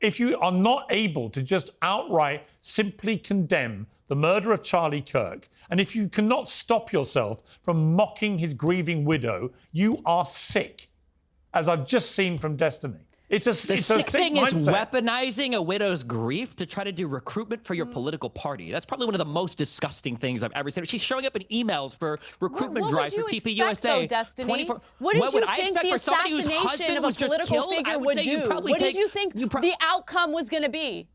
if you are not able to just outright simply condemn the murder of Charlie Kirk, and if you cannot stop yourself from mocking his grieving widow, you are sick, as I've just seen from Destiny. The sick thing is weaponizing a widow's grief to try to do recruitment for your political party. That's probably one of the most disgusting things I've ever seen. She's showing up in emails for recruitment drives for TPUSA. What did you think the assassination of a political figure would do? What did you think the outcome was going to be?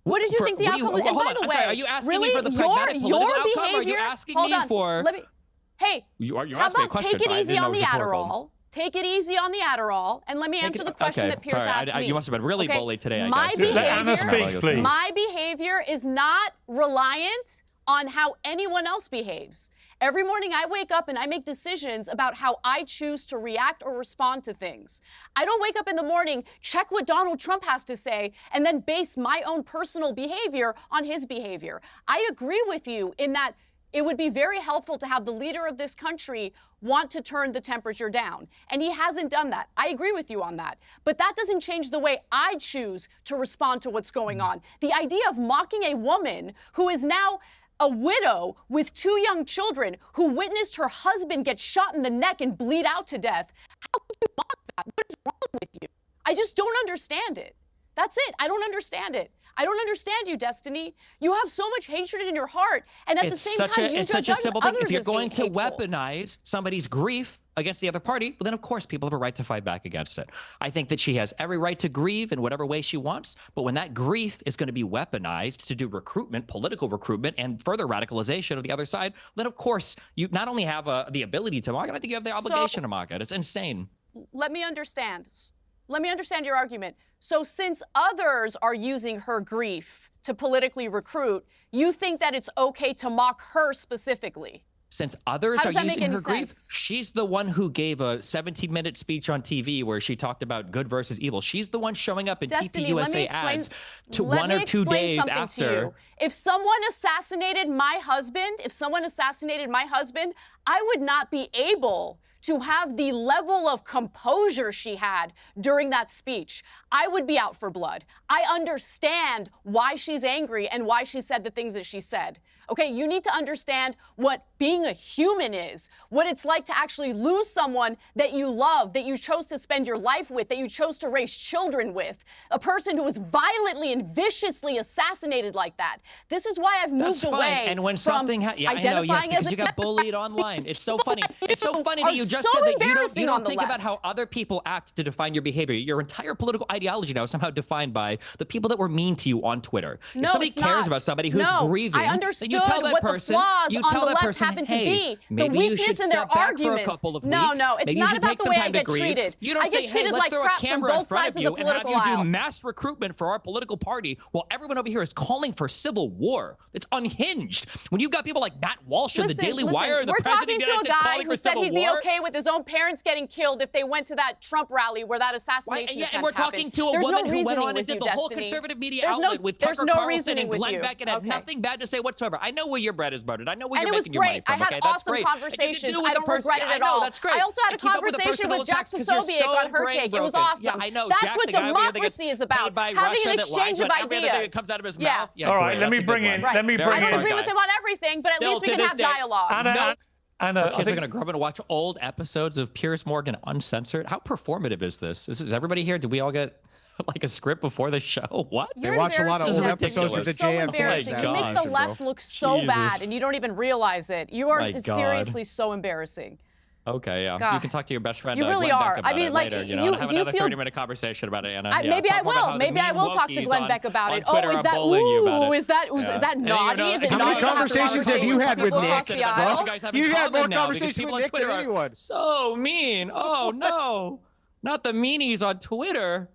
What did you think the outcome was? And by the way, are you asking me for the pragmatic political outcome, or are you asking me for... Hey, how about take it easy on the Adderall? Take it easy on the Adderall, and let me answer the question that Piers asked me. You must have been really bullied today, I guess. Let Anna speak, please. My behavior is not reliant on how anyone else behaves. Every morning I wake up and I make decisions about how I choose to react or respond to things. I don't wake up in the morning, check what Donald Trump has to say, and then base my own personal behavior on his behavior. I agree with you in that it would be very helpful to have the leader of this country want to turn the temperature down. And he hasn't done that. I agree with you on that. But that doesn't change the way I choose to respond to what's going on. The idea of mocking a woman who is now a widow with 2 young children who witnessed her husband get shot in the neck and bleed out to death. How could you mock that? What is wrong with you? I just don't understand it. That's it. I don't understand it. I don't understand you, Destiny. You have so much hatred in your heart, and at the same time, you judge others as being hateful. If you're going to weaponize somebody's grief against the other party, well, then of course people have a right to fight back against it. I think that she has every right to grieve in whatever way she wants, but when that grief is going to be weaponized to do recruitment, political recruitment, and further radicalization of the other side, then of course you not only have the ability to mock it, I think you have the obligation to mock it. It's insane. Let me understand. Let me understand your argument. So since others are using her grief to politically recruit, you think that it's okay to mock her specifically? Since others are using her grief, she's the one who gave a 17-minute speech on TV where she talked about good versus evil. She's the one showing up in TPUSA ads to 1 or 2 days after. If someone assassinated my husband, I would not be able to have the level of composure she had during that speech. I would be out for blood. I understand why she's angry and why she said the things that she said. Okay, you need to understand what being a human is, what it's like to actually lose someone that you love, that you chose to spend your life with, that you chose to raise children with, a person who was violently and viciously assassinated like that. This is why I've moved away and when something identifying as you got bullied online. It's so funny. It's so funny that you just said that you don't think about how other people act to define your behavior. Your entire political ideology now is somehow defined by the people that were mean to you on Twitter. No, if somebody cares about somebody who's grieving, I understood what the flaws on the left happen to be. The weakness in their arguments. No, it's not about the way I get treated. I get treated like crap from both sides of the political aisle. You do mass recruitment for our political party while everyone over here is calling for civil war. It's unhinged. When you've got people like Matt Walsh and the Daily Wire, the president of the United States calling for civil war. We're talking to a guy who said he'd be okay with his own parents getting killed if they went to that Trump rally where that assassination attempt happened. And we're talking to a woman who went on and did the whole conservative media outlet with Tucker Carlson and Glenn Beck and had nothing bad to say whatsoever. I know where your bread is buttered. I know where you're making your money from. And it was great. I had awesome conversations. I don't regret it at all. That's great. I also had a conversation with Jack Posobiec on her take. It was awesome. Yeah, I know. That's what democracy is about. Having an exchange of ideas. Comes out of his mouth. All right, let me bring in. I don't agree with him on everything, but at least we can have dialogue. Anna, kids are going to grow up and watch old episodes of Piers Morgan uncensored. How performative is this? Is everybody here? Did we all get like a script before the show? What? They watch a lot of old episodes of the JFK. You make the left look so bad, and you don't even realize it. You are seriously so embarrassing. Okay, yeah. God. You can talk to your best friend. You really Glenn are. Beck about I mean, it like, later, and have another 30-minute conversation about it, Anna. Maybe I will. Maybe I will talk to Glenn Beck about it. Oh, is that is that naughty? Is it naughty? How many conversations have you had with Nick? You had more conversations with Nick than anyone. So mean. Oh no, not the meanies on Twitter.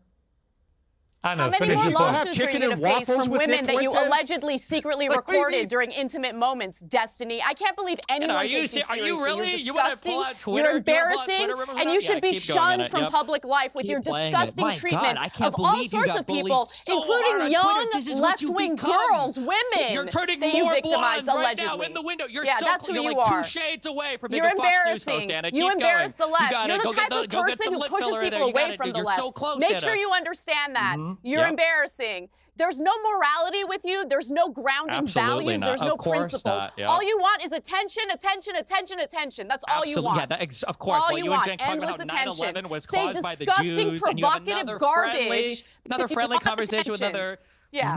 I know. How many more lawsuits are you going to face from women that you allegedly secretly recorded during intimate moments, Destiny? I can't believe anyone takes you seriously. Are you really? You're disgusting, you're embarrassing, and you should be shunned from public life with your disgusting treatment of all sorts of people, including young left-wing girls, women that you victimized allegedly. Yeah, that's who you are. 2 shades away from You're embarrassing. You embarrass the left. You're the type of person who pushes people away from the left. Make sure you understand that. You're embarrassing. There's no morality with you. There's no grounding values. Not. There's no principles. All you want is attention, attention, attention, attention. That's all you want. Yeah, of course. All you want. Endless attention. Say disgusting, provocative garbage. Another friendly conversation with another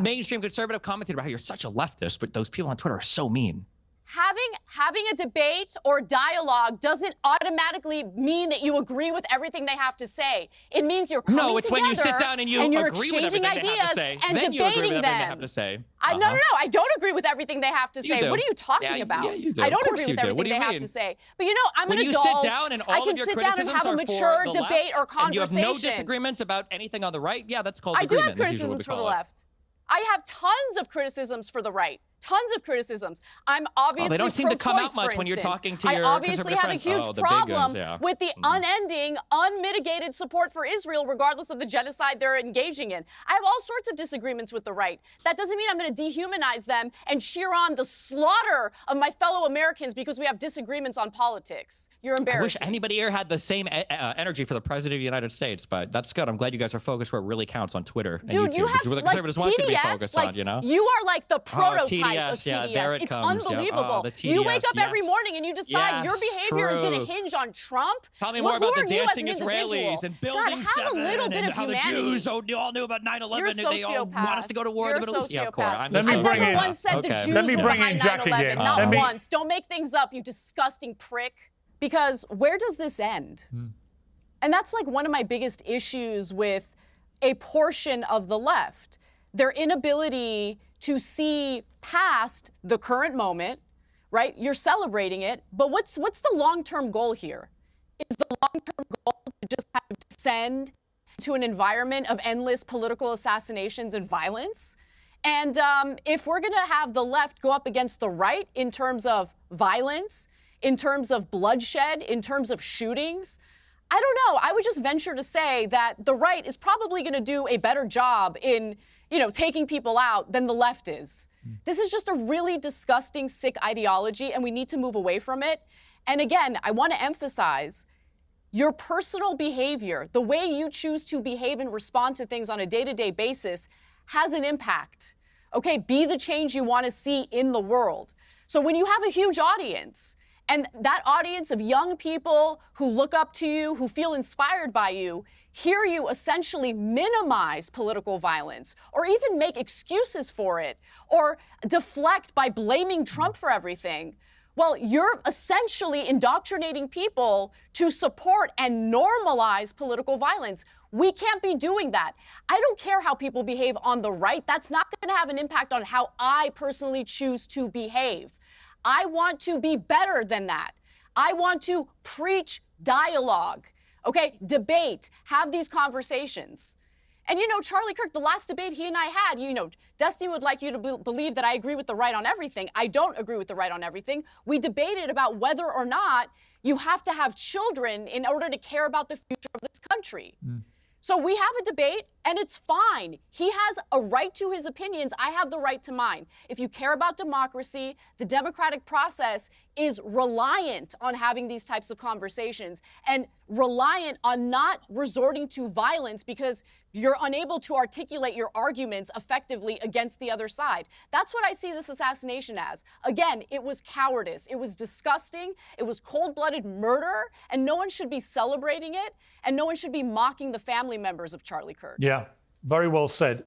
mainstream conservative commentator about how you're such a leftist, but those people on Twitter are so mean. Having a debate or dialogue doesn't automatically mean that you agree with everything they have to say. It means you're coming together. No, it's when you sit down and you're exchanging ideas and then debating you agree with everything them. They have to say. No, I don't agree with everything they have to say. What are you talking about? Yeah, you do. I don't agree with everything they have to say. But I'm an adult. When you sit down and all of your criticisms have a mature debate or conversation. And you have no disagreements about anything on the right, yeah, that's called agreement. I do have criticisms for the left. I have tons of criticisms for the right. Tons of criticisms. I'm obviously they don't seem to come out much when you're talking to your I obviously have a huge problem with the unending, unmitigated support for Israel, regardless of the genocide they're engaging in. I have all sorts of disagreements with the right. That doesn't mean I'm going to dehumanize them and cheer on the slaughter of my fellow Americans because we have disagreements on politics. You're embarrassing. I wish anybody here had the same energy for the President of the United States, but that's good. I'm glad you guys are focused where it really counts on Twitter and YouTube. You have the conservatives want you to be focused on, You are like the prototype of TDS. There it comes. Unbelievable. You wake up every morning and you decide your behavior is going to hinge on Trump. Tell me more about the dancing Israelis and Building 7 and how the Jews all knew about 9/11 and they all want us to go to war in the Middle East. Yeah, of course. I never once said the Jews were behind 9/11. Not once. Don't make things up, you disgusting prick. Because where does this end? And that's like one of my biggest issues with a portion of the left. Their inability to see past the current moment, right? You're celebrating it, but what's the long-term goal here? Is the long-term goal to just kind of descend to an environment of endless political assassinations and violence? And if we're going to have the left go up against the right in terms of violence, in terms of bloodshed, in terms of shootings, I don't know. I would just venture to say that the right is probably going to do a better job in taking people out than the left is. This is just a really disgusting, sick ideology, and we need to move away from it. And again, I want to emphasize your personal behavior, the way you choose to behave and respond to things on a day-to-day basis has an impact. Okay, be the change you want to see in the world. So when you have a huge audience, and that audience of young people who look up to you, who feel inspired by you, hear you essentially minimize political violence or even make excuses for it or deflect by blaming Trump for everything, well, you're essentially indoctrinating people to support and normalize political violence. We can't be doing that. I don't care how people behave on the right. That's not going to have an impact on how I personally choose to behave. I want to be better than that. I want to preach dialogue, okay? Debate, have these conversations. And Charlie Kirk, the last debate he and I had, Destiny would like you to believe that I agree with the right on everything. I don't agree with the right on everything. We debated about whether or not you have to have children in order to care about the future of this country. So we have a debate, and it's fine. He has a right to his opinions. I have the right to mine. If you care about democracy, the democratic process is reliant on having these types of conversations and reliant on not resorting to violence because you're unable to articulate your arguments effectively against the other side. That's what I see this assassination as. Again, it was cowardice. It was disgusting. It was cold-blooded murder, and no one should be celebrating it, and no one should be mocking the family members of Charlie Kirk. Yeah, very well said.